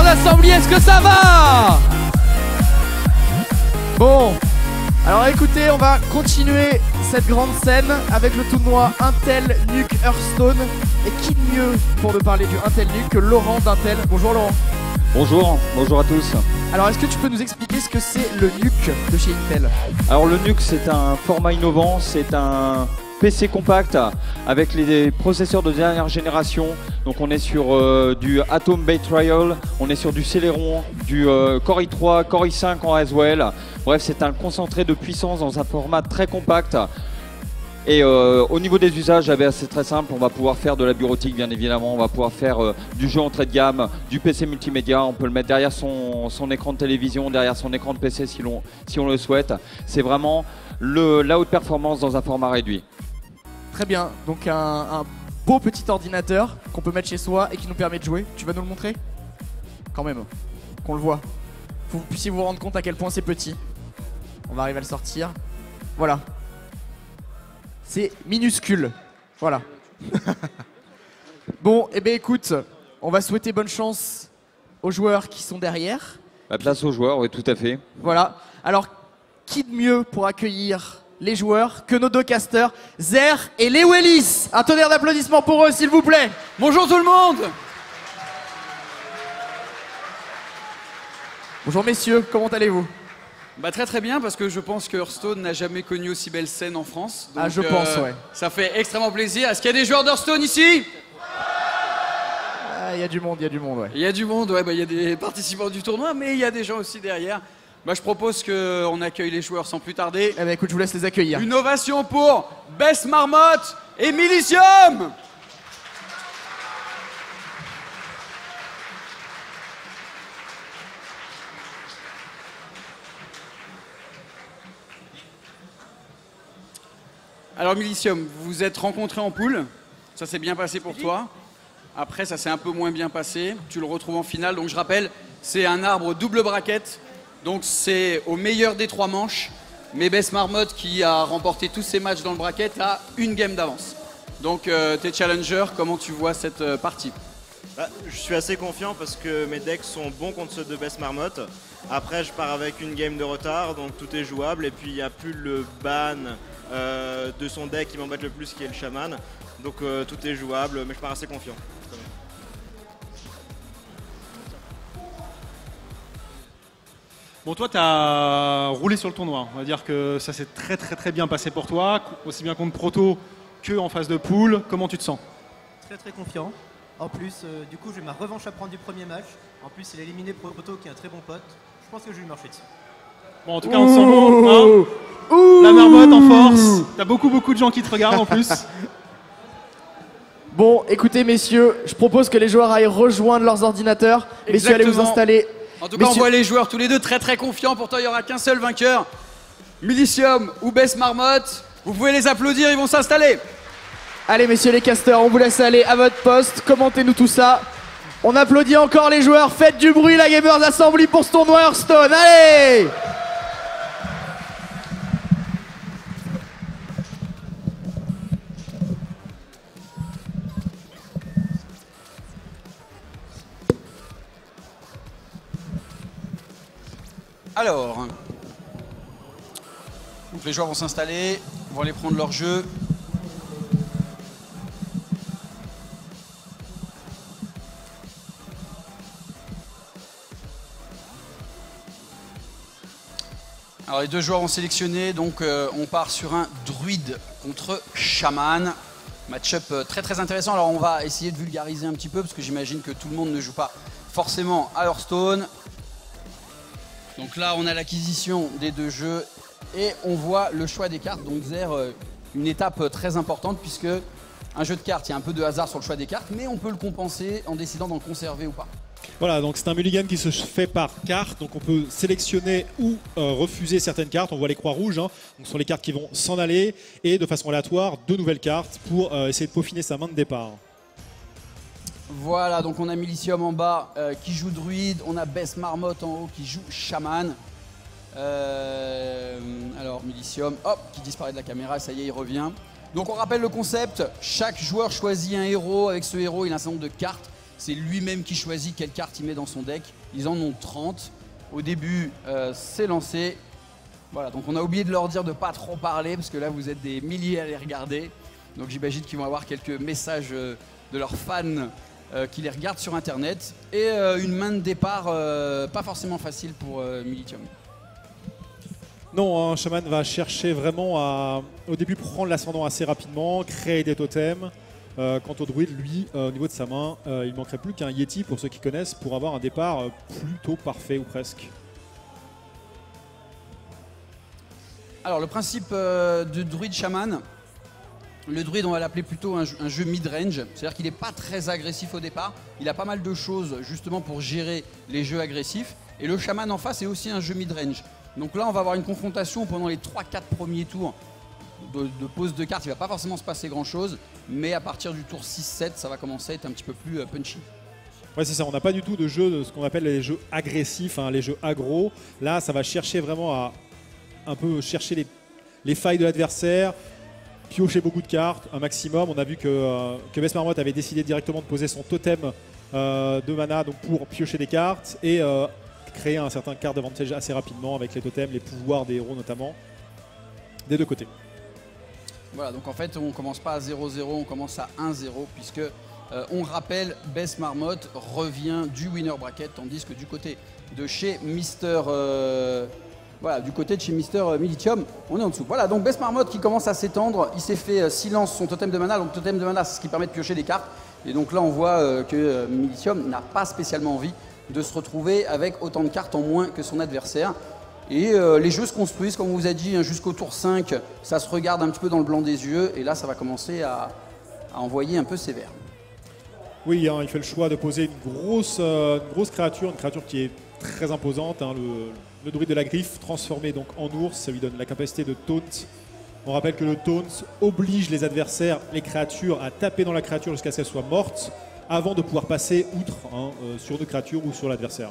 Assembly, est-ce que ça va? Bon, alors écoutez, on va continuer cette grande scène avec le tournoi Intel Nuke Hearthstone. Et qui de mieux pour nous parler du Intel Nuke que Laurent d'Intel. Bonjour Laurent. Bonjour, bonjour à tous. Alors est-ce que tu peux nous expliquer ce que c'est le Nuke de chez Intel? Alors le Nuke, c'est un format innovant, c'est un PC compact avec les processeurs de dernière génération. Donc on est sur du Atom Bay Trial, on est sur du Celeron, du Core i3, Core i5 en Haswell. Bref, c'est un concentré de puissance dans un format très compact. Et au niveau des usages, c'est très simple, on va pouvoir faire de la bureautique bien évidemment, on va pouvoir faire du jeu entrée de gamme, du PC multimédia, on peut le mettre derrière son écran de télévision, derrière son écran de PC si on le souhaite. C'est vraiment la haute performance dans un format réduit. Très bien, donc un beau petit ordinateur qu'on peut mettre chez soi et qui nous permet de jouer. Tu vas nous le montrer? Quand même, qu'on le voit. Faut que vous puissiez vous rendre compte à quel point c'est petit. On va arriver à le sortir. Voilà. C'est minuscule. Voilà. Bon, et bien écoute, on va souhaiter bonne chance aux joueurs qui sont derrière. La place aux joueurs, oui, tout à fait. Voilà. Alors, qui de mieux pour accueillir les joueurs que nos deux casters, Zer et Lewellis. Un tonnerre d'applaudissements pour eux, s'il vous plaît. Bonjour tout le monde. Bonjour messieurs, comment allez-vous? Bah très très bien, parce que je pense que Hearthstone n'a jamais connu aussi belle scène en France. Donc, je pense, ouais. Ça fait extrêmement plaisir. Est-ce qu'il y a des joueurs d'Hearthstone ici? Il y a du monde, ouais. Il y a du monde, ouais, il y a des participants du tournoi, mais il y a des gens aussi derrière. Bah, je propose qu'on accueille les joueurs sans plus tarder. Eh ben écoute, je vous laisse les accueillir. Une ovation pour Bess Marmotte et Milicium. Alors Milicium, vous vous êtes rencontrés en poule, ça s'est bien passé pour toi. Après, ça s'est un peu moins bien passé, tu le retrouves en finale, donc je rappelle, c'est un arbre double braquette. Donc c'est au meilleur des 3 manches. Mais Bess Marmotte, qui a remporté tous ses matchs dans le bracket, a une game d'avance. Donc t'es challenger, comment tu vois cette partie? Je suis assez confiant parce que mes decks sont bons contre ceux de Bess Marmotte. Après, je pars avec une game de retard, donc tout est jouable. Et puis, il n'y a plus le ban de son deck qui m'embête le plus, qui est le chaman. Donc, tout est jouable, mais je pars assez confiant. Bon, toi, tu as roulé sur le tournoi. On va dire que ça s'est très bien passé pour toi, aussi bien contre Proto que en phase de pool. Comment tu te sens? Très confiant. En plus, du coup, j'ai ma revanche à prendre du premier match. En plus, il a éliminé Proto, qui est un très bon pote. Je pense que je vais lui marcher dessus. Bon, en tout cas, on te sent bon. Hein, la marmotte en force. T'as beaucoup de gens qui te regardent en plus. Bon, écoutez, messieurs, je propose que les joueurs aillent rejoindre leurs ordinateurs. Messieurs, allez vous installer. En tout cas, on voit les joueurs tous les deux très confiants. Pourtant, il n'y aura qu'un seul vainqueur. Milicium ou Bess Marmotte. Vous pouvez les applaudir, ils vont s'installer. Allez, messieurs les casteurs, on vous laisse aller à votre poste. Commentez-nous tout ça. On applaudit encore les joueurs. Faites du bruit, la Gamers Assembly, pour ce tournoi Hearthstone. Allez! Alors, donc les joueurs vont s'installer, vont aller prendre leur jeu. Alors les deux joueurs ont sélectionné, donc on part sur un druide contre chaman. Match-up très intéressant. Alors on va essayer de vulgariser un petit peu parce que j'imagine que tout le monde ne joue pas forcément à Hearthstone. Donc là on a l'acquisition des deux jeux et on voit le choix des cartes. Donc Zer, une étape très importante puisque un jeu de cartes, il y a un peu de hasard sur le choix des cartes, mais on peut le compenser en décidant d'en conserver ou pas. Voilà, donc c'est un mulligan qui se fait par carte, donc on peut sélectionner ou refuser certaines cartes. On voit les croix rouges, hein. Donc ce sont les cartes qui vont s'en aller, et de façon aléatoire, 2 nouvelles cartes pour essayer de peaufiner sa main de départ. Voilà, donc on a Milicium en bas qui joue druide, on a Bess Marmotte en haut qui joue chaman. Alors Milicium, hop, qui disparaît de la caméra, ça y est, il revient. Donc on rappelle le concept, chaque joueur choisit un héros, avec ce héros il a un certain nombre de cartes. C'est lui-même qui choisit quelle carte il met dans son deck. Ils en ont 30. Au début, c'est lancé. Voilà, donc on a oublié de leur dire de ne pas trop parler parce que là, vous êtes des milliers à les regarder. Donc j'imagine qu'ils vont avoir quelques messages de leurs fans qui les regardent sur Internet. Et une main de départ pas forcément facile pour Militium. Non, un chaman va chercher vraiment à, au début, prendre l'ascendant assez rapidement, créer des totems. Quant au druide, lui, au niveau de sa main, il manquerait plus qu'un Yeti, pour ceux qui connaissent, pour avoir un départ plutôt parfait ou presque. Alors le principe du druide chaman, le druide on va l'appeler plutôt un jeu mid-range, c'est-à-dire qu'il n'est pas très agressif au départ, il a pas mal de choses justement pour gérer les jeux agressifs, et le chaman en face est aussi un jeu mid-range. Donc là on va avoir une confrontation pendant les 3-4 premiers tours de pose de cartes, il ne va pas forcément se passer grand chose, mais à partir du tour 6-7, ça va commencer à être un petit peu plus punchy. Ouais, c'est ça, on n'a pas du tout de jeu de ce qu'on appelle les jeux agressifs, hein, les jeux aggro. Là, ça va chercher vraiment à un peu chercher les failles de l'adversaire, piocher beaucoup de cartes, un maximum. On a vu que Bess Marmotte avait décidé directement de poser son totem de mana donc pour piocher des cartes et créer un certain card d'avantage assez rapidement avec les totems, les pouvoirs des héros notamment, des deux côtés. Voilà, donc en fait on commence pas à 0-0, on commence à 1-0 puisque on rappelle, Bess Marmotte revient du winner bracket, tandis que du côté de chez Mister voilà, du côté de chez Mister Militium, on est en dessous. Voilà, donc Bess Marmotte qui commence à s'étendre, il s'est fait silence son totem de mana, donc totem de mana c'est ce qui permet de piocher des cartes. Et donc là on voit que Militium n'a pas spécialement envie de se retrouver avec autant de cartes en moins que son adversaire. Et les jeux se construisent, comme on vous a dit, hein, jusqu'au tour 5, ça se regarde un petit peu dans le blanc des yeux, et là ça va commencer à envoyer un peu sévère. Oui, hein, il fait le choix de poser une grosse créature, une créature qui est très imposante, hein, le druide de la griffe, transformé donc en ours, ça lui donne la capacité de taunt. On rappelle que le taunt oblige les adversaires, les créatures, à taper dans la créature jusqu'à ce qu'elle soit morte, avant de pouvoir passer outre, hein, sur une créature ou sur l'adversaire.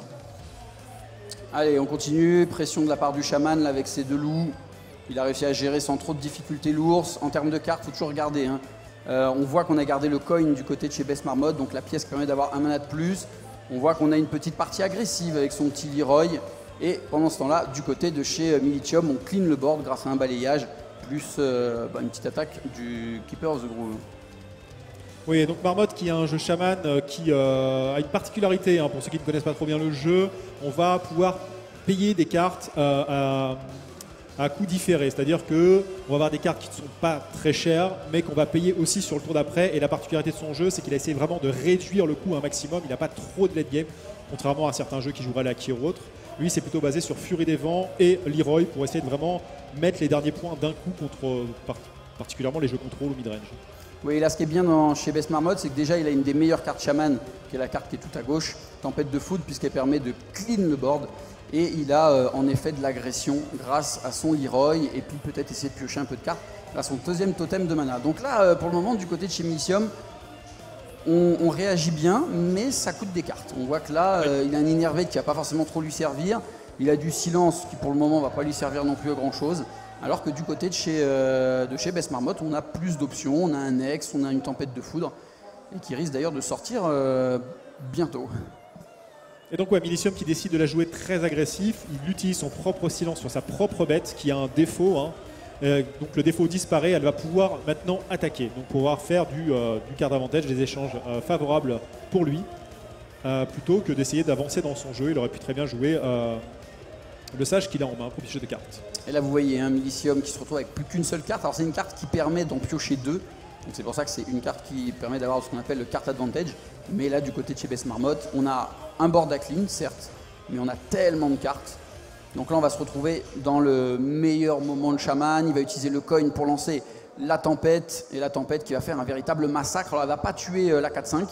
Allez, on continue. Pression de la part du chaman là, avec ses 2 loups. Il a réussi à gérer sans trop de difficultés l'ours. En termes de cartes, il faut toujours regarder. Hein. On voit qu'on a gardé le coin du côté de chez Best Marmotte, donc la pièce qui permet d'avoir 1 mana de plus. On voit qu'on a une petite partie agressive avec son petit Leroy. Et pendant ce temps-là, du côté de chez Militium, on clean le board grâce à un balayage, plus une petite attaque du Keeper of the Groove. Oui, donc Marmotte qui est un jeu chaman qui a une particularité, hein, pour ceux qui ne connaissent pas trop bien le jeu, on va pouvoir payer des cartes à coût différé, c'est-à-dire qu'on va avoir des cartes qui ne sont pas très chères, mais qu'on va payer aussi sur le tour d'après. Et la particularité de son jeu, c'est qu'il a essayé vraiment de réduire le coût à un maximum. Il n'a pas trop de late game, contrairement à certains jeux qui joueraient à la Key ou autre. Lui, c'est plutôt basé sur Furie des Vents et Leroy pour essayer de vraiment mettre les derniers points d'un coup contre particulièrement les jeux contrôle ou midrange. Oui, là, ce qui est bien chez Best Marmotte, c'est que déjà, il a une des meilleures cartes chaman, qui est la carte qui est tout à gauche, Tempête de Foudre, puisqu'elle permet de clean le board. Et il a en effet de l'agression grâce à son Leroy, et puis peut-être essayer de piocher un peu de cartes à son 2e totem de mana. Donc là, pour le moment, du côté de chez Militium, on réagit bien, mais ça coûte des cartes. On voit que là, il a un Innervate qui va pas forcément trop lui servir. Il a du silence qui, pour le moment, va pas lui servir non plus à grand-chose. Alors que du côté de chez Best Marmotte, on a plus d'options. On a un Ex, on a une Tempête de Foudre, et qui risque d'ailleurs de sortir bientôt. Et donc, Militium qui décide de la jouer très agressif, il utilise son propre silence sur sa propre bête qui a un défaut. Hein. Donc le défaut disparaît, elle va pouvoir maintenant attaquer, donc pouvoir faire du card avantage, des échanges favorables pour lui, plutôt que d'essayer d'avancer dans son jeu. Il aurait pu très bien jouer le sage qu'il a en main pour piocher de cartes. Et là vous voyez un Militium qui se retrouve avec plus qu'une seule carte. Alors c'est une carte qui permet d'en piocher 2, donc c'est pour ça que c'est une carte qui permet d'avoir ce qu'on appelle le card advantage. Mais là du côté de chez Best Marmotte, on a un board à clean certes, mais on a tellement de cartes. Donc là on va se retrouver dans le meilleur moment de chaman. Il va utiliser le coin pour lancer la tempête, et la tempête qui va faire un véritable massacre. Alors elle va pas tuer la 4-5,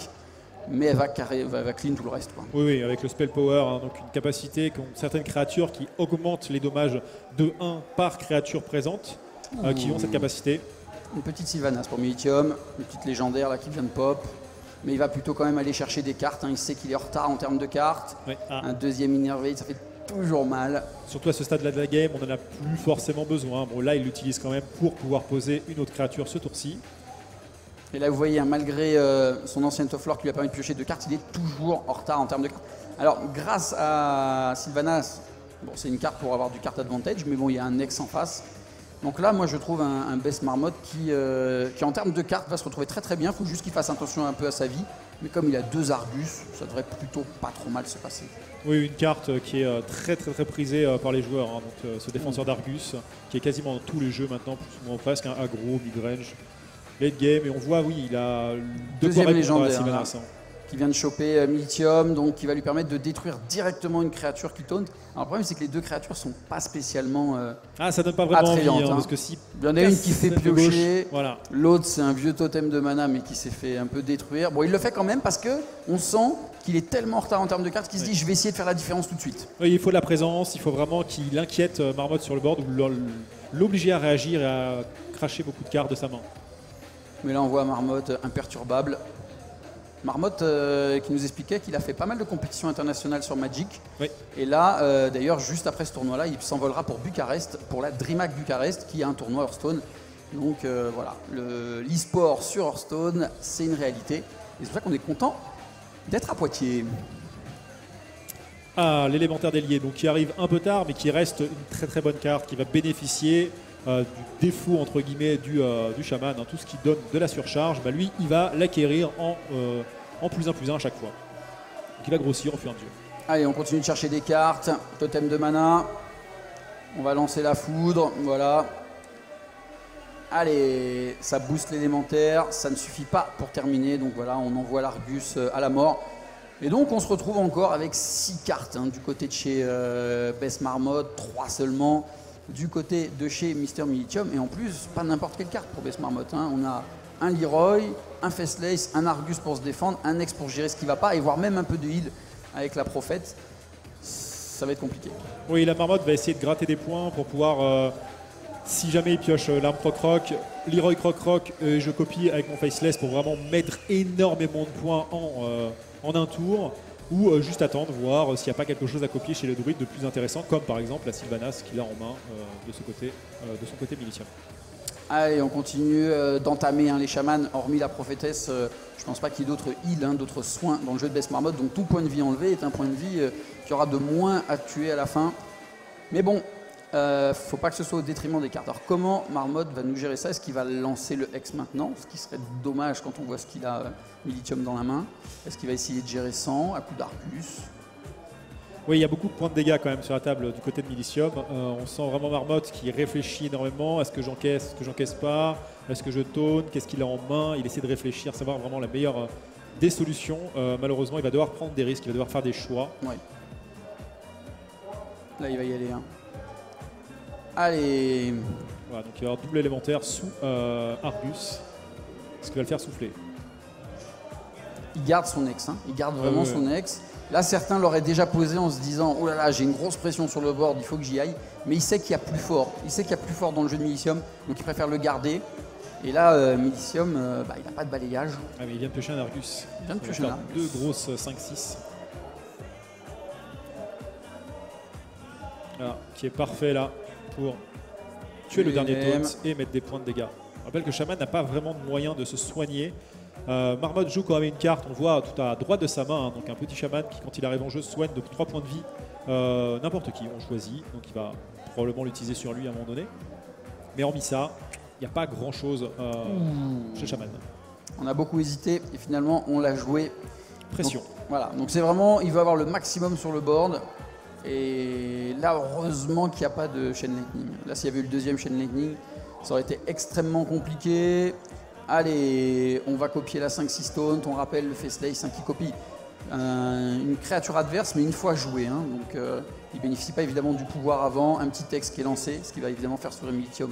mais elle va clean tout le reste, quoi. Oui, avec le spell power, hein, donc une capacité qu'ont certaines créatures qui augmentent les dommages de 1 par créature présente, qui ont cette capacité. Une petite Sylvanas pour Militium, une petite légendaire là qui vient de pop. Mais il va plutôt quand même aller chercher des cartes, hein. Il sait qu'il est en retard en termes de cartes. Ouais. Un 2e Innervate, ça fait toujours mal. Surtout à ce stade-là de la game, on n'en a plus forcément besoin. Bon, là, il l'utilise quand même pour pouvoir poser une autre créature ce tour-ci. Et là, vous voyez, hein, malgré son ancien top floor qui lui a permis de piocher 2 cartes, il est toujours en retard en termes de cartes. Alors, grâce à Sylvanas, bon, c'est une carte pour avoir du card advantage, mais bon, il y a un ex en face. Donc là, moi, je trouve un Best Marmotte qui, en termes de cartes, va se retrouver très très bien. Il faut juste qu'il fasse attention un peu à sa vie. Mais comme il a 2 Argus, ça devrait plutôt pas trop mal se passer. Oui, une carte qui est très très très prisée par les joueurs. Hein. Donc, ce défenseur d'Argus, qui est quasiment dans tous les jeux maintenant, plus ou moins presque, un aggro, midrange, late game. Et on voit, oui, il a 2e légendaire, Sylvanas, hein. Qui vient de choper Militium, donc qui va lui permettre de détruire directement une créature qui taunt. Alors le problème, c'est que les 2 créatures sont pas spécialement ça donne pas vraiment envie, hein, parce que si il y en a une qui fait piocher, voilà. L'autre c'est un vieux totem de mana mais qui s'est fait un peu détruire. Bon, il le fait quand même parce que on sent qu'il est tellement en retard en termes de cartes qu'il se dit je vais essayer de faire la différence tout de suite. Oui, il faut de la présence, il faut vraiment qu'il inquiète Marmotte sur le board ou l'obliger à réagir et à cracher beaucoup de cartes de sa main. Mais là on voit Marmotte imperturbable. Marmotte qui nous expliquait qu'il a fait pas mal de compétitions internationales sur Magic. Oui. Et là, d'ailleurs, juste après ce tournoi-là, il s'envolera pour Bucarest, pour la DreamHack Bucarest, qui a un tournoi Hearthstone. Donc voilà, l'e-sport sur Hearthstone, c'est une réalité. Et c'est pour ça qu'on est content d'être à Poitiers. Ah, l'élémentaire délié, donc qui arrive un peu tard, mais qui reste une très très bonne carte, qui va bénéficier du défaut entre guillemets du chaman, hein, tout ce qui donne de la surcharge, bah lui il va l'acquérir en +1/+1 à chaque fois. Donc il va grossir au fur et à mesure. Allez, on continue de chercher des cartes, totem de mana, on va lancer la foudre, voilà. Allez, ça booste l'élémentaire, ça ne suffit pas pour terminer, donc voilà, on envoie l'Argus à la mort. Et donc on se retrouve encore avec 6 cartes, hein, du côté de chez Best Marmotte, 3 seulement. Du côté de chez Mister Militium, et en plus pas n'importe quelle carte pour Best Marmotte, hein. On a un Leroy, un Faceless, un Argus pour se défendre, un Ex pour gérer ce qui va pas, et voire même un peu de heal avec la Prophète. Ça va être compliqué. Oui, la Marmotte va essayer de gratter des points pour pouvoir, si jamais il pioche l'arme Croc-Croc, Leroy Croc-Croc, je copie avec mon Faceless pour vraiment mettre énormément de points en un tour. ou juste attendre, voir s'il n'y a pas quelque chose à copier chez le druide de plus intéressant, comme par exemple la Sylvanas qu'il a en main de son côté Militium. Allez, on continue d'entamer les chamans, hormis la prophétesse. Je pense pas qu'il y ait d'autres heals, d'autres soins dans le jeu de Best Marmotte. Donc tout point de vie enlevé est un point de vie qui aura de moins à tuer à la fin. Mais bon, faut pas que ce soit au détriment des cartes. Alors comment Marmotte va nous gérer ça? Est-ce qu'il va lancer le Hex maintenant? Ce qui serait dommage quand on voit ce qu'il a Militium dans la main. Est-ce qu'il va essayer de gérer 100 à coup d'Arcus? Oui, il y a beaucoup de points de dégâts quand même sur la table du côté de Militium. On sent vraiment Marmotte qui réfléchit énormément. Est-ce que j'encaisse? Est-ce que j'encaisse pas? Est-ce que je taune? Qu'est-ce qu'il a en main? Il essaie de réfléchir, savoir vraiment la meilleure des solutions. Malheureusement, il va devoir prendre des risques, il va devoir faire des choix. Ouais. Là, il va y aller. Allez. Voilà, donc il va y avoir double élémentaire sous Argus. Ce qui va le faire souffler. Il garde son ex, il garde vraiment son ex. Là, certains l'auraient déjà posé en se disant « Oh là là, j'ai une grosse pression sur le board, il faut que j'y aille ». Mais il sait qu'il y a plus fort. Il sait qu'il y a plus fort dans le jeu de Militium, donc il préfère le garder. Et là, Militium, il n'a pas de balayage. Ah, mais il vient de piocher un Argus. Il vient de piocher un Argus. Deux grosses 5-6. Voilà, qui est parfait là pour tuer le dernier taunt et mettre des points de dégâts. Je rappelle que Shaman n'a pas vraiment de moyen de se soigner. Marmotte joue quand même une carte, on voit tout à droite de sa main, donc un petit chaman qui quand il arrive en jeu soigne de 3 points de vie n'importe qui, on choisit, donc il va probablement l'utiliser sur lui à un moment donné. Mais hormis ça, il n'y a pas grand chose chez Shaman. On a beaucoup hésité et finalement on l'a joué. Pression. Donc, voilà, donc c'est vraiment, il veut avoir le maximum sur le board. Et là, heureusement qu'il n'y a pas de Chain Lightning. Là, s'il y avait eu le deuxième Chain Lightning, ça aurait été extrêmement compliqué. Allez, on va copier la 5-6 taunt. On rappelle le Faceless qui copie une créature adverse, mais une fois jouée. Donc, il ne bénéficie pas évidemment du pouvoir avant. Un petit texte qui est lancé, ce qui va évidemment faire sur Militium,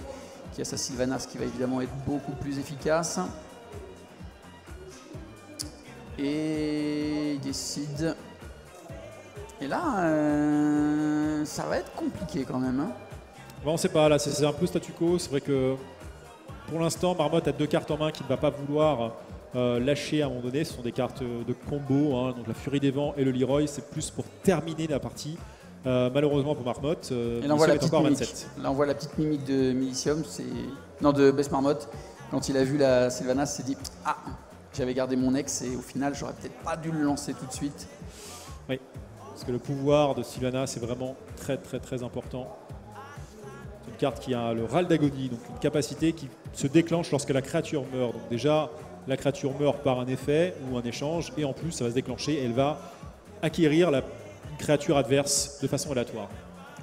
qui a sa Sylvanas, qui va évidemment être beaucoup plus efficace. Et il décide. Et là, ça va être compliqué quand même. Bon, on ne sait pas, là c'est un peu statu quo. C'est vrai que pour l'instant, Marmotte a 2 cartes en main qu'il ne va pas vouloir lâcher à un moment donné. Ce sont des cartes de combo, donc la Furie des Vents et le Leroy. C'est plus pour terminer la partie. Malheureusement pour Marmotte, et là on voit la petite mimique. Là on voit la petite mimique de Militium, de Best Marmotte. Quand il a vu la Sylvanas, il s'est dit « Ah, j'avais gardé mon ex et au final, j'aurais peut-être pas dû le lancer tout de suite. » Oui. Parce que le pouvoir de Sylvanas c'est vraiment très très très important. C'est une carte qui a le râle d'agonie, donc une capacité qui se déclenche lorsque la créature meurt. Donc déjà, la créature meurt par un effet ou un échange, et en plus ça va se déclencher et elle va acquérir la créature adverse de façon aléatoire.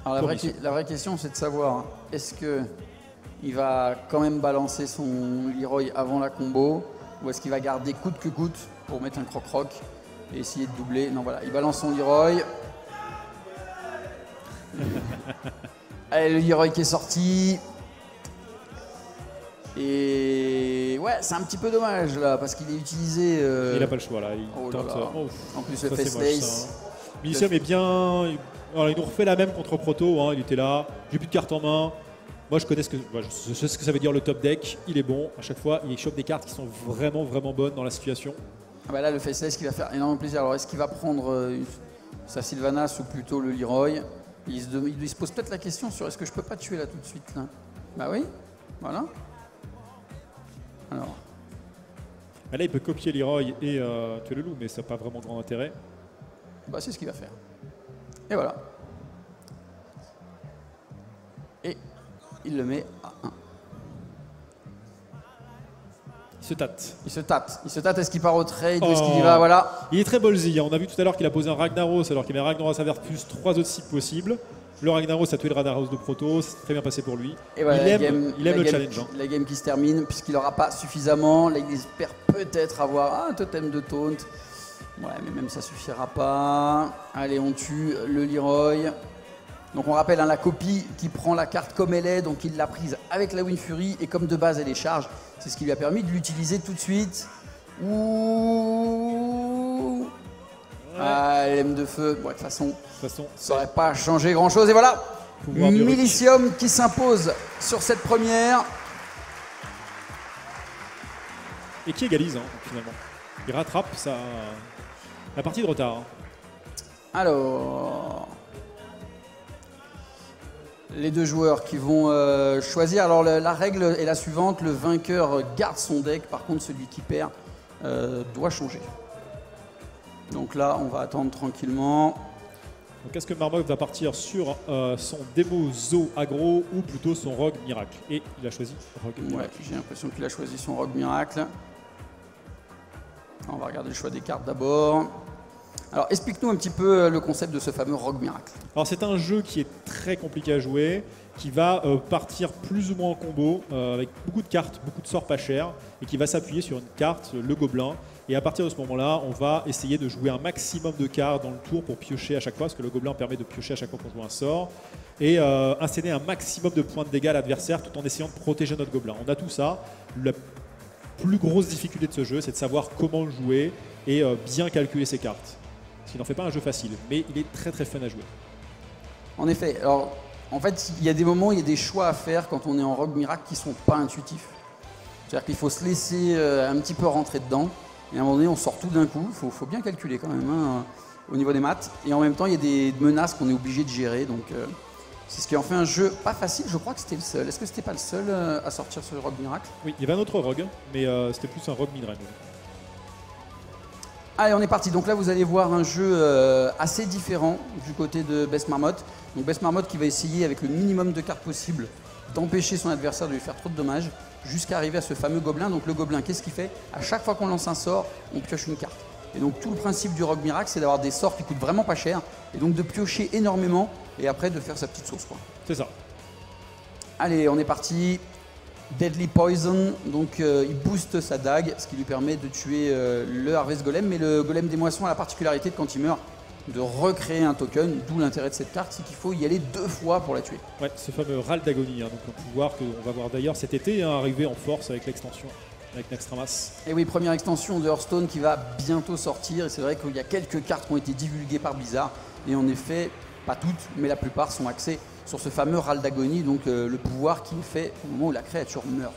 Alors la vraie question c'est de savoir, est-ce qu'il va quand même balancer son Leroy avant la combo, ou est-ce qu'il va garder coûte que coûte pour mettre un croc-croc et essayer de doubler. Non, voilà, il balance son Leroy. Allez, le Leroy qui est sorti. Et ouais, c'est un petit peu dommage là, parce qu'il est utilisé. Il n'a pas le choix là. Il tente. En plus, le Faceless. Militium est bien. Alors, il nous refait la même contre Proto. Il était là. J'ai plus de cartes en main. Moi, je sais ce que ça veut dire le top deck. Il est bon. À chaque fois, il chope des cartes qui sont vraiment, vraiment bonnes dans la situation. Ah bah là, le Faceless qui va faire énormément plaisir. Alors, est-ce qu'il va prendre sa Sylvanas ou plutôt le Leroy? Il se pose peut-être la question sur est-ce que je peux pas tuer là tout de suite là? Bah oui, voilà. Alors. Là, il peut copier Leroy et tuer le loup, mais ça n'a pas vraiment grand intérêt. Bah, c'est ce qu'il va faire. Et voilà. Et il le met à 1. Il se tâte. Est-ce qu'il part au trade ou est-ce qu'il y va? Voilà. Il est très ballsy. On a vu tout à l'heure qu'il a posé un Ragnaros alors qu'il met Ragnaros inverse plus 3 autres cibles possibles. Le Ragnaros a tué le Ragnaros de Proto. C'est très bien passé pour lui. Et voilà, il aime le challenge. La game qui se termine puisqu'il n'aura pas suffisamment. Là, il espère peut-être avoir un totem de taunt. Ouais, mais même ça suffira pas. Allez, on tue le Leroy. Donc on rappelle la copie qui prend la carte comme elle est, donc il l'a prise avec la Wind Fury et comme de base elle est charge, c'est ce qui lui a permis de l'utiliser tout de suite. Ouh. Ouais. Ah, l'aime de feu. Bon, de toute façon, ça n'aurait pas changé grand chose. Et voilà, Militium qui s'impose sur cette première. Et qui égalise finalement. Il rattrape la partie de retard. Alors, les deux joueurs qui vont choisir. Alors la règle est la suivante, le vainqueur garde son deck, par contre celui qui perd doit changer. Donc là, on va attendre tranquillement. Donc est-ce que Marmot va partir sur son démo Zo aggro ou plutôt son Rogue Miracle? Et il a choisi Rogue Ouais, Miracle. j'ai l'impression qu'il a choisi son Rogue Miracle. On va regarder le choix des cartes d'abord. Alors, explique-nous un petit peu le concept de ce fameux Rogue Miracle. Alors c'est un jeu qui est très compliqué à jouer, qui va partir plus ou moins en combo, avec beaucoup de cartes, beaucoup de sorts pas chers, et qui va s'appuyer sur une carte, le gobelin. Et à partir de ce moment-là, on va essayer de jouer un maximum de cartes dans le tour pour piocher à chaque fois, parce que le gobelin permet de piocher à chaque fois qu'on joue un sort, et incéder un maximum de points de dégâts à l'adversaire tout en essayant de protéger notre gobelin. On a tout ça. La plus grosse difficulté de ce jeu, c'est de savoir comment le jouer et bien calculer ses cartes. Ce qui n'en fait pas un jeu facile, mais il est très très fun à jouer. En effet, alors, en fait, il y a des moments, il y a des choix à faire quand on est en Rogue Miracle qui ne sont pas intuitifs. C'est-à-dire qu'il faut se laisser un petit peu rentrer dedans, et à un moment donné, on sort tout d'un coup. Il faut bien calculer quand même hein, au niveau des maths. Et en même temps, il y a des menaces qu'on est obligé de gérer. Donc, c'est ce qui en fait un jeu pas facile. Je crois que c'était le seul. Est-ce que c'était pas le seul à sortir ce Rogue Miracle? Oui, il y avait un autre Rogue, mais c'était plus un Rogue Midrange. Allez, on est parti. Donc là, vous allez voir un jeu assez différent du côté de Best Marmotte. Donc Best Marmotte qui va essayer avec le minimum de cartes possible d'empêcher son adversaire de lui faire trop de dommages jusqu'à arriver à ce fameux gobelin. Donc le gobelin, qu'est-ce qu'il fait? À chaque fois qu'on lance un sort, on pioche une carte. Et donc tout le principe du Rogue Miracle, c'est d'avoir des sorts qui coûtent vraiment pas cher et donc de piocher énormément et après de faire sa petite sauce, quoi. C'est ça. Allez, on est parti. Deadly Poison, donc il booste sa dague, ce qui lui permet de tuer le Harvest Golem. Mais le Golem des Moissons a la particularité de, quand il meurt, de recréer un token. D'où l'intérêt de cette carte, c'est qu'il faut y aller 2 fois pour la tuer. Ouais, ce fameux râle d'agonie, hein, donc un pouvoir qu'on va voir d'ailleurs cet été hein, arriver en force avec l'extension, avec Nextramas. Et oui, première extension de Hearthstone qui va bientôt sortir. Et c'est vrai qu'il y a quelques cartes qui ont été divulguées par Blizzard. Et en effet, pas toutes, mais la plupart sont axées sur ce fameux râle d'agonie, donc le pouvoir qui est fait au moment où la créature meurt.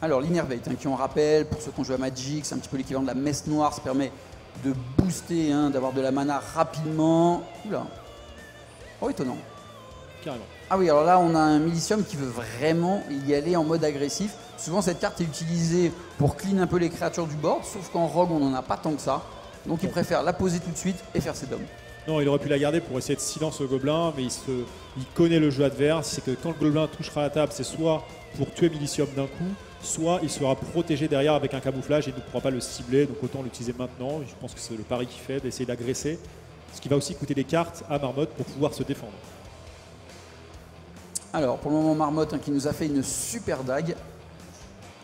Alors l'Innervate, hein, qui on rappelle, pour ceux qui ont joué à Magic, c'est un petit peu l'équivalent de la messe noire, ça permet de booster, hein, d'avoir de la mana rapidement. Oula. Oh, étonnant. Carrément. Ah oui, alors là on a un Milicium qui veut vraiment y aller en mode agressif. Souvent cette carte est utilisée pour clean un peu les créatures du board, sauf qu'en Rogue on n'en a pas tant que ça. Donc il préfère la poser tout de suite et faire ses dômes. Non, il aurait pu la garder pour essayer de silence le gobelin, mais il connaît le jeu adverse. C'est que quand le gobelin touchera la table, c'est soit pour tuer Milicium d'un coup, soit il sera protégé derrière avec un camouflage et il ne pourra pas le cibler. Donc autant l'utiliser maintenant. Je pense que c'est le pari qu'il fait, d'essayer d'agresser. Ce qui va aussi coûter des cartes à Marmotte pour pouvoir se défendre. Alors pour le moment Marmotte hein, qui nous a fait une super dague.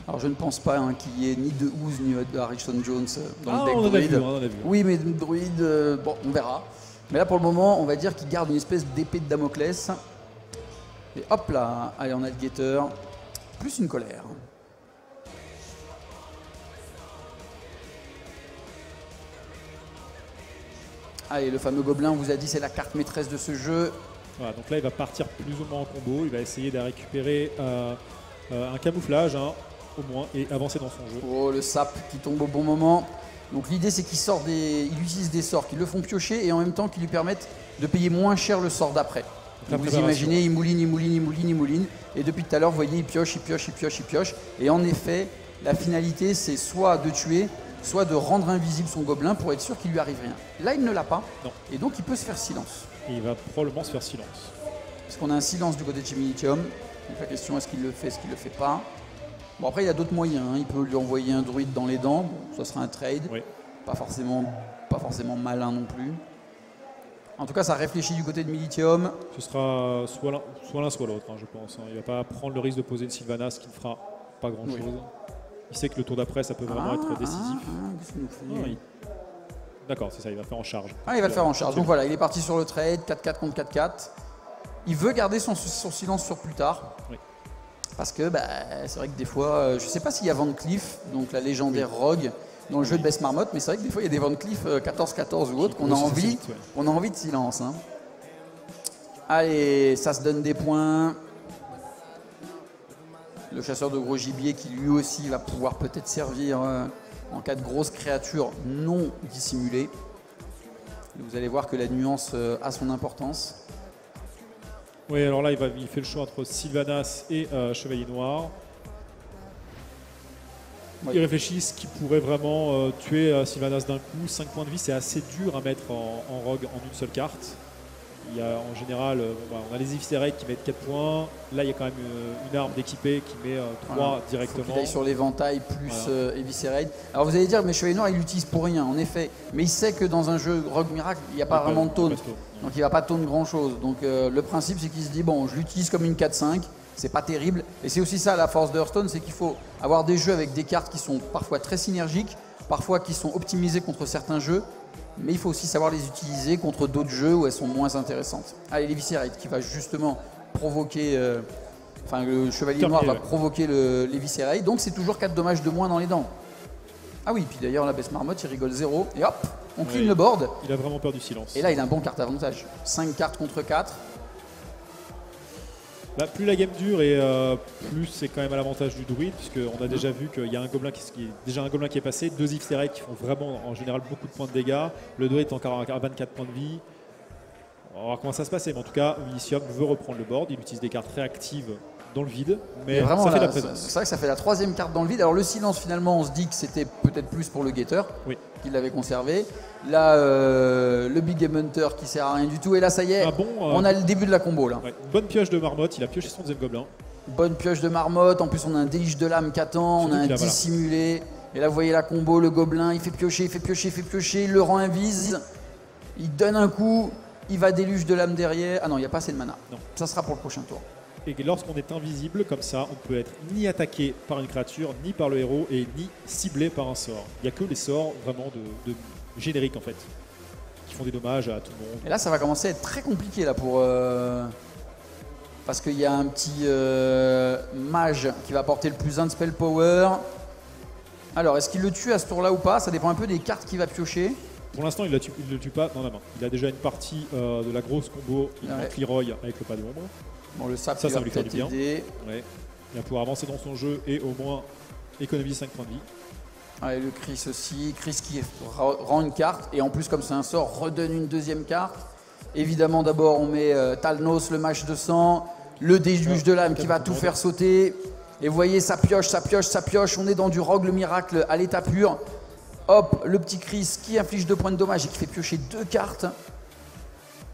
Alors je ne pense pas hein, qu'il y ait ni de Ooze ni de Harrison Jones dans le deck on en a druide. vu, on en a vu. Oui, mais druide, bon, on verra. Mais là, pour le moment, on va dire qu'il garde une espèce d'épée de Damoclès. Et hop là, allez, on a le guetteur, plus une colère. Allez, le fameux gobelin, on vous a dit, c'est la carte maîtresse de ce jeu. Voilà, donc là, il va partir plus ou moins en combo. Il va essayer de récupérer un camouflage, hein, au moins, et avancer dans son jeu. Oh, le sap qui tombe au bon moment. Donc l'idée c'est il utilise des sorts qui le font piocher et en même temps qui lui permettent de payer moins cher le sort d'après. La Vous préparation. imaginez, il mouline. Et depuis tout à l'heure, vous voyez, il pioche. Et en effet, la finalité c'est soit de tuer, soit de rendre invisible son gobelin pour être sûr qu'il lui arrive rien. Là, il ne l'a pas. Non. Et donc il peut se faire silence. Et il va probablement se faire silence. Parce qu'on a un silence du côté de chez Militium. Donc la question, est-ce qu'il le fait, est-ce qu'il le fait pas? Bon, après, il y a d'autres moyens. Hein. Il peut lui envoyer un druide dans les dents. Bon, ça sera un trade. Oui. Pas forcément malin non plus. En tout cas, ça réfléchit du côté de Militium. Ce sera soit l'un soit l'autre, hein, je pense. Hein. Il ne va pas prendre le risque de poser une Sylvanas qui ne fera pas grand-chose. Oui. Il sait que le tour d'après, ça peut vraiment être décisif. Qu'est-ce qu'il nous fait Ah, D'accord, c'est ça, il va faire en charge. Ah, il va le faire en charge. Donc voilà, il est parti sur le trade, 4-4 contre 4-4. Il veut garder son silence sur plus tard. Oui. Parce que c'est vrai que des fois, je ne sais pas s'il y a Van Cleef, donc la légendaire Rogue, dans le jeu de Best Marmotte, mais c'est vrai que des fois il y a des Van Cleef 14-14 ou autres qu'on a envie de silence. Hein. Allez, ça se donne des points. Le chasseur de gros gibier qui lui aussi va pouvoir peut-être servir en cas de grosse créature non dissimulée. Vous allez voir que la nuance a son importance. Oui, alors là, il fait le choix entre Sylvanas et Chevalier Noir. Ouais. Ils réfléchissent qui pourrait vraiment tuer Sylvanas d'un coup. 5 points de vie, c'est assez dur à mettre en rogue en une seule carte. Il y a en général, on a les Eviscerate qui mettent 4 points. Là, il y a quand même une arme d'équipé qui met 3 Voilà. directement. Faut qu'il aille sur l'éventail plus Voilà. Eviscerate. Alors vous allez dire, mais Chevalier Noir, il l'utilise pour rien, en effet. Mais il sait que dans un jeu Rogue Miracle, il n'y a pas vraiment de taunt. Donc il ne va pas taunt grand chose. Donc le principe, c'est qu'il se dit, bon, je l'utilise comme une 4-5. C'est pas terrible. Et c'est aussi ça la force de Hearthstone, c'est qu'il faut avoir des jeux avec des cartes qui sont parfois très synergiques, parfois qui sont optimisées contre certains jeux. Mais il faut aussi savoir les utiliser contre d'autres jeux où elles sont moins intéressantes. Allez, l'Eviscerate qui va justement provoquer... Enfin, le Chevalier Noir va provoquer l'Eviscerate. Donc c'est toujours 4 dommages de moins dans les dents. Ah oui, puis d'ailleurs la Best Marmotte, il rigole 0. Et hop, on clean le board. Il a vraiment peur du silence. Et là, il a un bon carte avantage. 5 cartes contre 4. Là, plus la game dure et plus c'est quand même à l'avantage du druide, puisqu'on a déjà vu qu'il y a un gobelin qui est passé, 2 Eviscerate qui font vraiment en général beaucoup de points de dégâts. Le druide est encore à 24 points de vie. On va voir comment ça se passe, mais en tout cas, Vinicium veut reprendre le board. Il utilise des cartes réactives dans le vide, mais vraiment, ça fait là, la présence. c'est vrai que ça fait la 3e carte dans le vide. Alors le silence, finalement, on se dit que c'était peut-être plus pour le guetteur qu'il l'avait conservé. Là, le Big Game Hunter qui sert à rien du tout. Et là, ça y est, on a le début de la combo là. Ouais. Bonne pioche de marmotte, il a pioché son deuxième gobelin. Bonne pioche de marmotte. En plus, on a un déluge de lame qui attend, on a un dissimulé. Et là, vous voyez la combo, le gobelin, il fait piocher, il fait piocher, il fait piocher, il le rend invisible. Il donne un coup, il va déluge de lame derrière. Ah non, il n'y a pas assez de mana. Non. Ça sera pour le prochain tour. Et lorsqu'on est invisible, comme ça, on peut être ni attaqué par une créature, ni par le héros, et ni ciblé par un sort. Il n'y a que les sorts vraiment de génériques en fait, qui font des dommages à tout le monde. Et là, ça va commencer à être très compliqué là pour... Parce qu'il y a un petit mage qui va apporter le +1 de spell power. Alors, est-ce qu'il le tue à ce tour-là ou pas? Ça dépend un peu des cartes qu'il va piocher. Pour l'instant, il ne le tue pas dans la main. Il a déjà une partie de la grosse combo. Il manque Leroy avec le pas d'ombre. Bon, le sap, ça va va lui faire du bien. aider. Ouais. Il va pouvoir avancer dans son jeu et au moins économiser 5 points de vie. Ouais, le Chris aussi. Chris qui rend une carte. Et en plus, comme c'est un sort, redonne une deuxième carte. Évidemment, d'abord, on met Talnos, le mage de sang. Le déluge de lame qui va tout faire sauter. Et vous voyez, ça pioche, ça pioche, ça pioche. On est dans du rogue le miracle à l'état pur. Hop, le petit Chris qui inflige 2 points de dommage et qui fait piocher 2 cartes.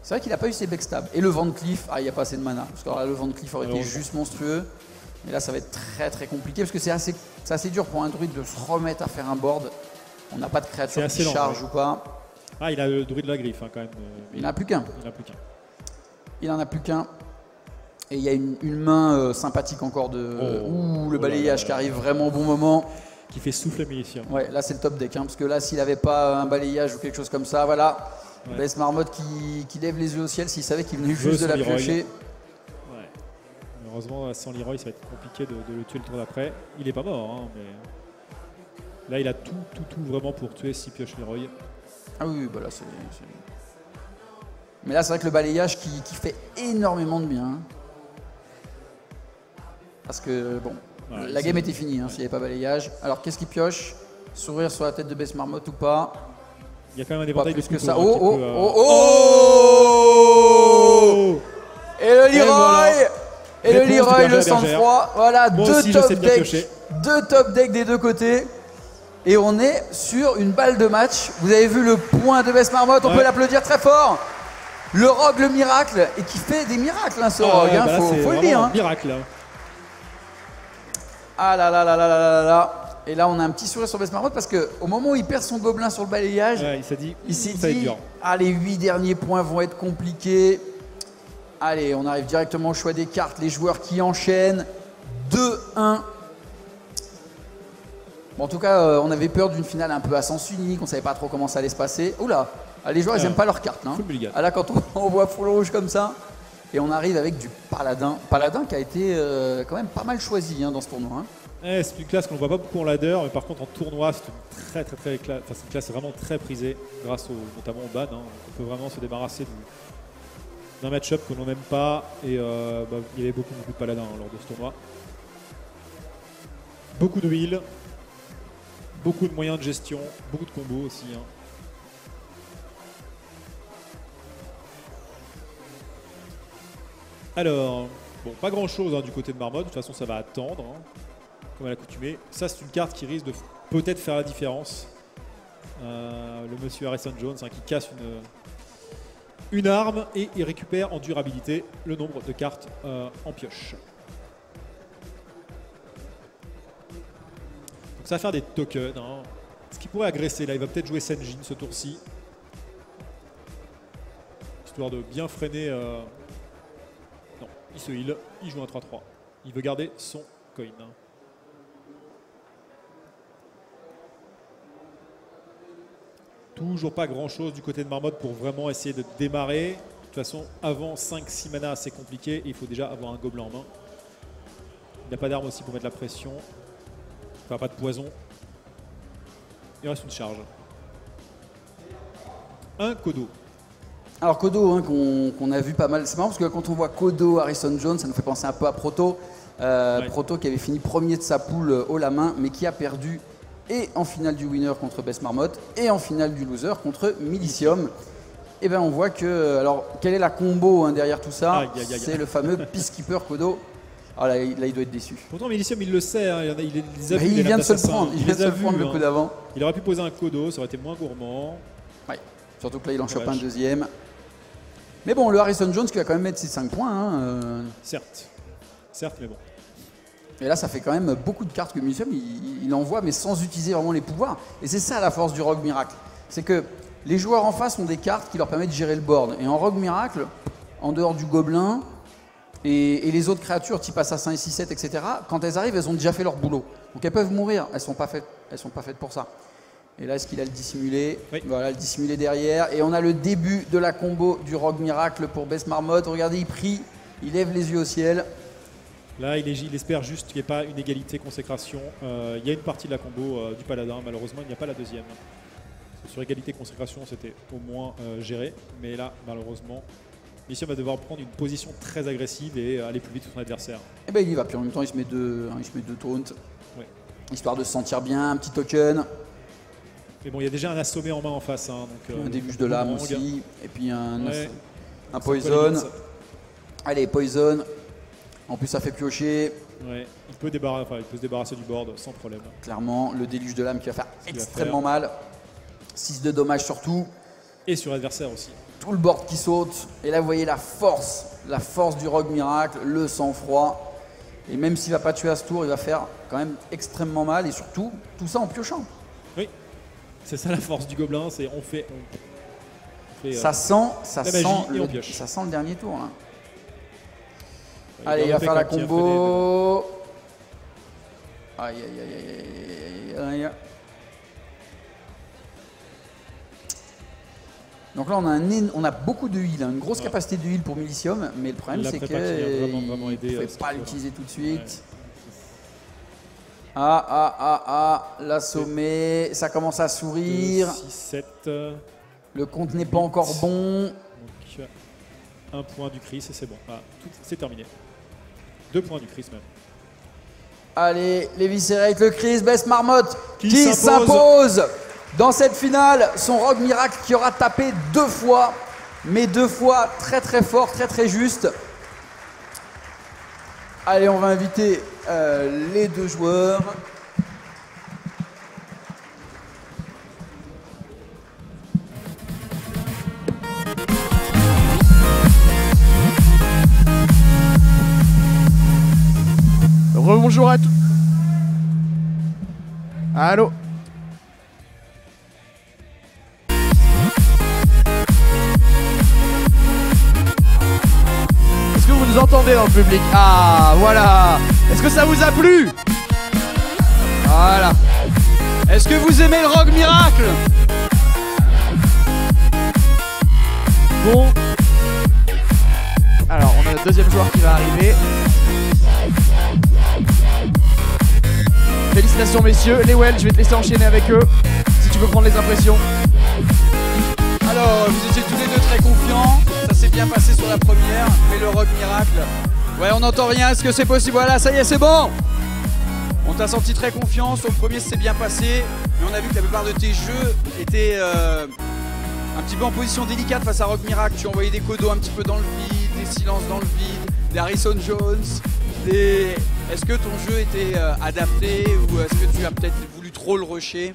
C'est vrai qu'il n'a pas eu ses backstabs. Et le Van Cleef, il n'y a pas assez de mana. Parce que là, le Van Cleef aurait été juste monstrueux. Mais là, ça va être très très compliqué. Parce que c'est assez dur pour un druide de se remettre à faire un board. On n'a pas de créature qui charge ou pas. Ah, il a le druide de la griffe quand même. Il n'en a plus qu'un. Il n'en a plus qu'un. Il n'en a plus qu'un. Et il y a une main sympathique encore de... le balayage qui arrive vraiment au bon moment. Qui fait souffler Milicium. Ouais, là c'est le top deck. Parce que là, s'il n'avait pas un balayage ou quelque chose comme ça, voilà. Ouais. Best Marmotte qui lève les yeux au ciel s'il savait qu'il venait juste de la piocher. Ouais. Malheureusement, sans Leroy, ça va être compliqué de le tuer le tour d'après. Il est pas mort, hein, mais là, il a tout vraiment pour tuer s'il pioche Leroy. Ah oui, bah là, c'est... Mais là, c'est vrai que le balayage qui fait énormément de bien. Parce que, bon, la game était finie s'il n'y avait pas balayage. Alors, qu'est-ce qu'il pioche? Sourire sur la tête de Best Marmotte ou pas? Il y a quand même un éventail de plus que couteaux, ça. Et le Leroy Et le Leroy, le sang-froid. Voilà, deux top decks des deux côtés. Et on est sur une balle de match. Vous avez vu le point de Best Marmotte, on peut l'applaudir très fort. Le rogue, le miracle, et qui fait des miracles, ce rogue, faut le dire. Miracle. Ah là là là là là là. Et là, on a un petit sourire sur Best Marmotte parce qu'au moment où il perd son gobelin sur le balayage, il s'est dit les 8 derniers points vont être compliqués. Allez, on arrive directement au choix des cartes. Les joueurs qui enchaînent. 2-1. Bon, en tout cas, on avait peur d'une finale un peu à sens unique. On ne savait pas trop comment ça allait se passer. Oula, les joueurs, ils n'aiment pas leurs cartes. Hein. Là, quand on voit full rouge comme ça. Et on arrive avec du Paladin. Paladin qui a été quand même pas mal choisi dans ce tournoi. Hein. C'est une classe qu'on ne voit pas beaucoup en ladder, mais par contre en tournoi, c'est une classe vraiment très prisée, grâce notamment au ban. Hein. On peut vraiment se débarrasser d'un match-up que l'on n'aime pas. Et il y avait beaucoup de paladins lors de ce tournoi. Beaucoup de heal, beaucoup de moyens de gestion, beaucoup de combos aussi. Hein. Alors, bon, pas grand chose du côté de Marmotte, de toute façon ça va attendre, comme à l'accoutumée. Ça c'est une carte qui risque de peut-être faire la différence. Le monsieur Harrison Jones qui casse une arme et il récupère en durabilité le nombre de cartes en pioche. Donc ça va faire des tokens. Ce qui pourrait agresser là, il va peut-être jouer Senjin ce tour-ci. Histoire de bien freiner. Non, il se heal, il joue un 3-3. Il veut garder son coin. Toujours pas grand chose du côté de Marmotte pour vraiment essayer de démarrer. De toute façon, avant 5-6 mana, c'est compliqué et il faut déjà avoir un gobelin en main. Il n'a pas d'arme aussi pour mettre la pression. Enfin, pas de poison. Il reste une charge. Un Kodo. Alors Kodo, qu'on a vu pas mal, c'est marrant parce que quand on voit Kodo, Harrison Jones, ça nous fait penser un peu à Proto. Ouais. Proto qui avait fini premier de sa poule haut la main, mais qui a perdu et en finale du winner contre Best Marmotte et en finale du loser contre Milicium. Et bien on voit que, alors quelle est la combo derrière tout ça? C'est le fameux Peacekeeper Kodo. Ah là, il doit être déçu. Pourtant Milicium il le sait, il les a vus. Il vient de se le prendre, il vient de se le prendre le coup d'avant. Il aurait pu poser un Kodo, ça aurait été moins gourmand. Ouais. Surtout que là il en chope un deuxième. Mais bon, le Harrison Jones qui va quand même mettre ses 5 points. Certes, mais bon. Et là, ça fait quand même beaucoup de cartes que Milicium il envoie, mais sans utiliser vraiment les pouvoirs. Et c'est ça la force du Rogue Miracle. C'est que les joueurs en face ont des cartes qui leur permettent de gérer le board. Et en Rogue Miracle, en dehors du gobelin et les autres créatures type assassin et 6-7, etc., quand elles arrivent, elles ont déjà fait leur boulot. Donc elles peuvent mourir, elles sont pas faites pour ça. Et là, est-ce qu'il a le dissimulé? Oui. Voilà, le dissimulé derrière. Et on a le début de la combo du Rogue Miracle pour Best Marmotte. Regardez, il prie, il lève les yeux au ciel. Là, il espère juste qu'il n'y ait pas une égalité consécration. Il y a une partie de la combo du paladin. Malheureusement, il n'y a pas la deuxième. Sur égalité consécration, c'était au moins géré. Mais là, malheureusement, Milicium va devoir prendre une position très agressive et aller plus vite sur son adversaire. Et bien, il y va. Puis en même temps, il se met deux taunts. Ouais. Histoire de se sentir bien, un petit token. Mais bon, il y a déjà un assommé en main en face. Donc, un déluge de lame aussi. Et puis un poison. Allez, poison. En plus, ça fait piocher. Ouais, il peut se débarrasser du board sans problème. Clairement, le déluge de lame qui va faire extrêmement mal. 6 de dommages surtout. Et sur l'adversaire aussi. Tout le board qui saute. Et là, vous voyez la force du Rogue Miracle, le sang-froid. Et même s'il ne va pas tuer à ce tour, il va faire quand même extrêmement mal. Et surtout, tout ça en piochant. Oui, c'est ça la force du gobelin. C'est ça sent le dernier tour. Là. Allez, il va faire la combo. Aïe, aïe, aïe, aïe, aïe. Donc là, on a beaucoup de heal, une grosse capacité de heal pour Milicium, mais le problème, c'est qu'il ne pouvait pas l'utiliser tout de suite. Ouais. L'assommé, ça commence à sourire. 6, 7. Le compte n'est pas encore bon. Donc, un point du Chris et c'est bon. C'est terminé. 2 points du Chris même. Allez, les Viscérate, le Chris, Best Marmotte qui s'impose dans cette finale. Son Rogue Miracle qui aura tapé 2 fois, mais 2 fois très très fort, très très juste. Allez, on va inviter les 2 joueurs. Rebonjour à tous. Allô. Est-ce que vous nous entendez dans le public? Ah, voilà. Est-ce que ça vous a plu? Voilà. Est-ce que vous aimez le Rogue Miracle? Bon. Alors, on a le deuxième joueur qui va arriver. Félicitations messieurs, les Wells, je vais te laisser enchaîner avec eux, si tu peux prendre les impressions. Alors, vous étiez tous les deux très confiants, ça s'est bien passé sur la première, mais le Rogue Miracle, ouais on n'entend rien, est-ce que c'est possible? Voilà, ça y est, c'est bon. On t'a senti très confiant, sur le premier c'est bien passé, mais on a vu que la plupart de tes jeux étaient un petit peu en position délicate face à Rogue Miracle. Tu envoyais des codos un petit peu dans le vide, des silences dans le vide, des Harrison Jones, Est-ce que ton jeu était adapté ou est-ce que tu as peut-être voulu trop le rusher?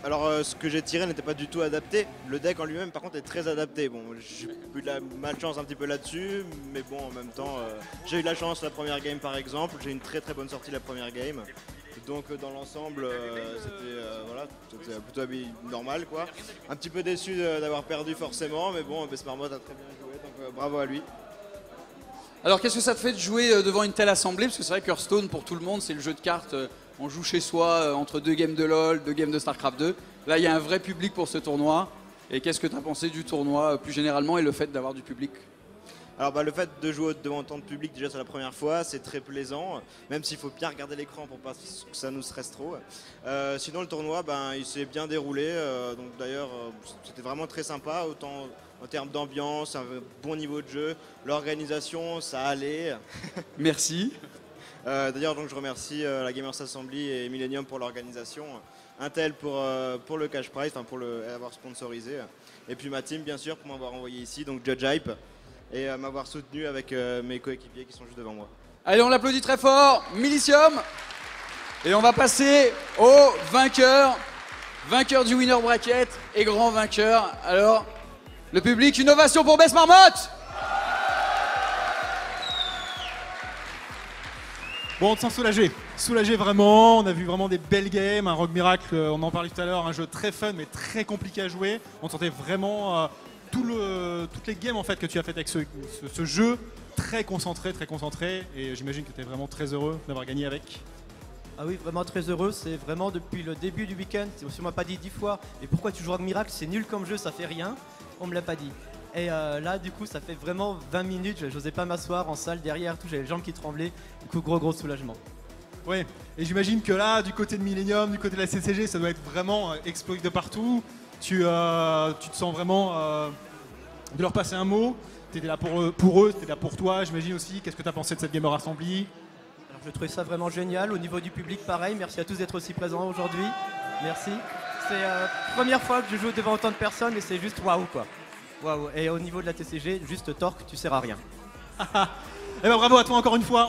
Alors ce que j'ai tiré n'était pas du tout adapté. Le deck en lui-même par contre est très adapté. Bon, j'ai eu de la malchance un petit peu là-dessus, mais bon en même temps j'ai eu de la chance la première game par exemple. J'ai eu une très très bonne sortie la première game. Donc dans l'ensemble c'était plutôt normal quoi. Un petit peu déçu d'avoir perdu forcément, mais bon Best Marmotte a très bien joué, donc bravo à lui. Alors qu'est-ce que ça te fait de jouer devant une telle assemblée? Parce que c'est vrai que Hearthstone pour tout le monde c'est le jeu de cartes. On joue chez soi entre 2 games de LoL, 2 games de StarCraft 2. Là, il y a un vrai public pour ce tournoi. Et qu'est-ce que tu as pensé du tournoi plus généralement et le fait d'avoir du public? Alors le fait de jouer devant tant de public déjà c'est la première fois, c'est très plaisant, même s'il faut bien regarder l'écran pour pas que ça nous stresse trop. Sinon le tournoi il s'est bien déroulé, donc d'ailleurs c'était vraiment très sympa, autant en termes d'ambiance, un bon niveau de jeu, l'organisation ça allait. Merci. D'ailleurs donc je remercie la Gamers Assembly et Millennium pour l'organisation, Intel pour le cash prize, pour avoir sponsorisé, et puis ma team bien sûr pour m'avoir envoyé ici, donc Judge Hype, et m'avoir soutenu avec mes coéquipiers qui sont juste devant moi. Allez, on l'applaudit très fort, Milicium. Et on va passer au vainqueur du winner bracket et grand vainqueur. Alors, le public, une ovation pour Best Marmotte. Bon, on te sent soulagé vraiment, on a vu vraiment des belles games, un Rogue Miracle, on en parlait tout à l'heure, un jeu très fun mais très compliqué à jouer. On sentait vraiment toutes les games en fait que tu as faites avec ce jeu, très concentré, et j'imagine que tu es vraiment très heureux d'avoir gagné avec. Ah oui, vraiment très heureux, c'est vraiment depuis le début du week-end, on m'a pas dit 10 fois, et pourquoi tu joues Rogue Miracle, c'est nul comme jeu, ça fait rien, on me l'a pas dit. Et là du coup ça fait vraiment 20 minutes, j'osais pas m'asseoir en salle derrière, tout, j'avais les jambes qui tremblaient, du coup gros soulagement. Ouais, et j'imagine que là, du côté de Millennium, du côté de la CCG, ça doit être vraiment exploit de partout. Tu te sens vraiment de leur passer un mot. Tu étais là pour eux, tu étais là pour toi, j'imagine aussi. Qu'est-ce que tu as pensé de cette Gamer Assembly? Alors je trouvais ça vraiment génial. Au niveau du public, pareil. Merci à tous d'être aussi présents aujourd'hui. Merci. C'est la première fois que je joue devant autant de personnes et c'est juste waouh quoi. Waouh. Et au niveau de la TCG, juste Torque, tu sers à rien. Eh ben bravo à toi encore une fois.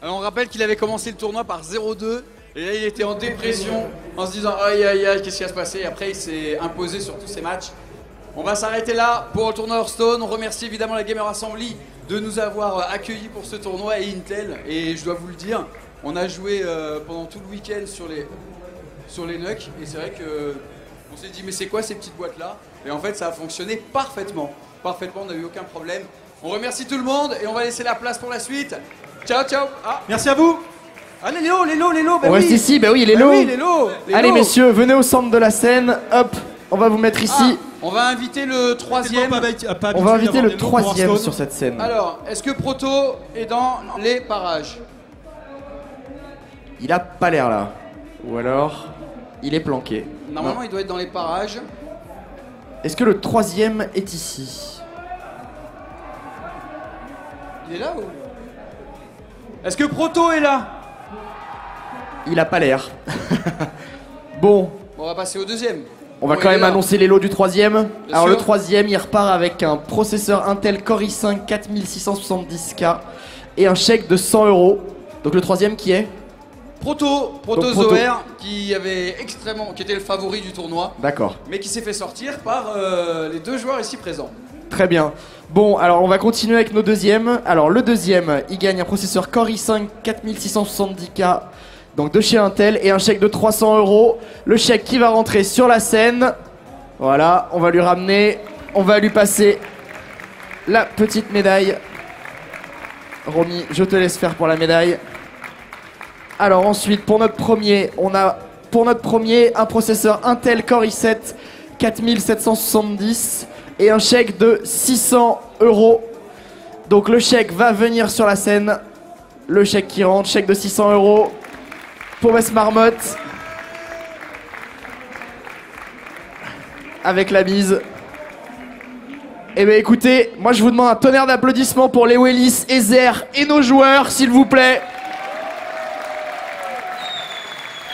Alors on rappelle qu'il avait commencé le tournoi par 0-2 et là il était en dépression en se disant aïe aïe aïe qu'est-ce qui va se passer. Après il s'est imposé sur tous ses matchs. On va s'arrêter là pour le tournoi Hearthstone. On remercie évidemment la Gamer Assembly de nous avoir accueillis pour ce tournoi et Intel. Et je dois vous le dire, on a joué pendant tout le week-end sur les NUC et c'est vrai que on s'est dit mais c'est quoi ces petites boîtes là? Et en fait ça a fonctionné parfaitement, on n'a eu aucun problème. On remercie tout le monde et on va laisser la place pour la suite. Ciao ciao. Merci à vous. Ah les lots, bah on oui. reste ici, bah oui les lots. Oui, les lots. Allez messieurs, venez au centre de la scène, hop, on va vous mettre ici. On va inviter le troisième. On va inviter le troisième sur cette scène. Alors, est-ce que Proto est dans les parages? Il a pas l'air là. Ou alors, il est planqué. Normalement, Non. il doit être dans les parages. Est-ce que le troisième est ici? Il est là ou? Est-ce que Proto est là? Il a pas l'air. Bon. On va passer au deuxième. On va Bon, quand il est même là. annoncer les lots du troisième. Alors sûr. le troisième, il repart avec un processeur Intel Core i5 4670K et un chèque de 100 €. Donc le troisième qui est? Proto Proto. Zoer, qui était le favori du tournoi, D'accord. mais qui s'est fait sortir par les deux joueurs ici présents. Très bien. Bon, alors on va continuer avec nos deuxièmes. Alors le deuxième, il gagne un processeur Core i5 4670K, donc de chez Intel, et un chèque de 300 €. Le chèque qui va rentrer sur la scène. Voilà, on va lui ramener, on va lui passer la petite médaille. Romy, je te laisse faire pour la médaille. Alors ensuite, pour notre premier, on a un processeur Intel Core i7 4770 et un chèque de 600 €. Donc le chèque va venir sur la scène. Le chèque qui rentre, chèque de 600 € pour Best Marmotte. Avec la mise. Eh bien écoutez, moi je vous demande un tonnerre d'applaudissements pour les Wellis, Ezer et nos joueurs, s'il vous plaît.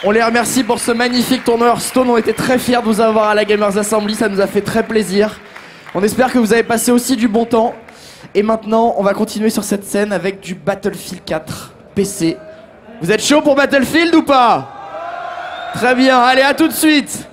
On les remercie pour ce magnifique tournoi Hearthstone. On était très fiers de vous avoir à la Gamers Assembly, ça nous a fait très plaisir. On espère que vous avez passé aussi du bon temps. Et maintenant, on va continuer sur cette scène avec du Battlefield 4 PC. Vous êtes chaud pour Battlefield ou pas? Très bien, allez, à tout de suite.